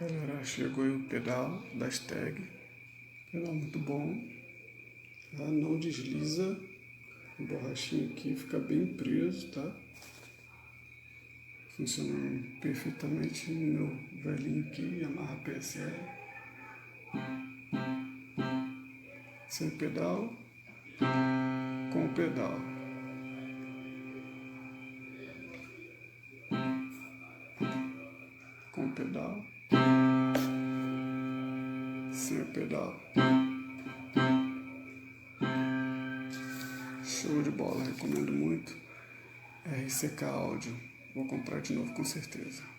Galera, chegou aí o pedal da Steg, pedal muito bom, tá? Não desliza, a borrachinha aqui fica bem preso, tá? Funcionando perfeitamente no meu velhinho aqui, Yamaha PSR. Sem pedal, com o pedal. Com o pedal, sem o pedal. Show de bola, recomendo muito. RCK Áudio, vou comprar de novo com certeza.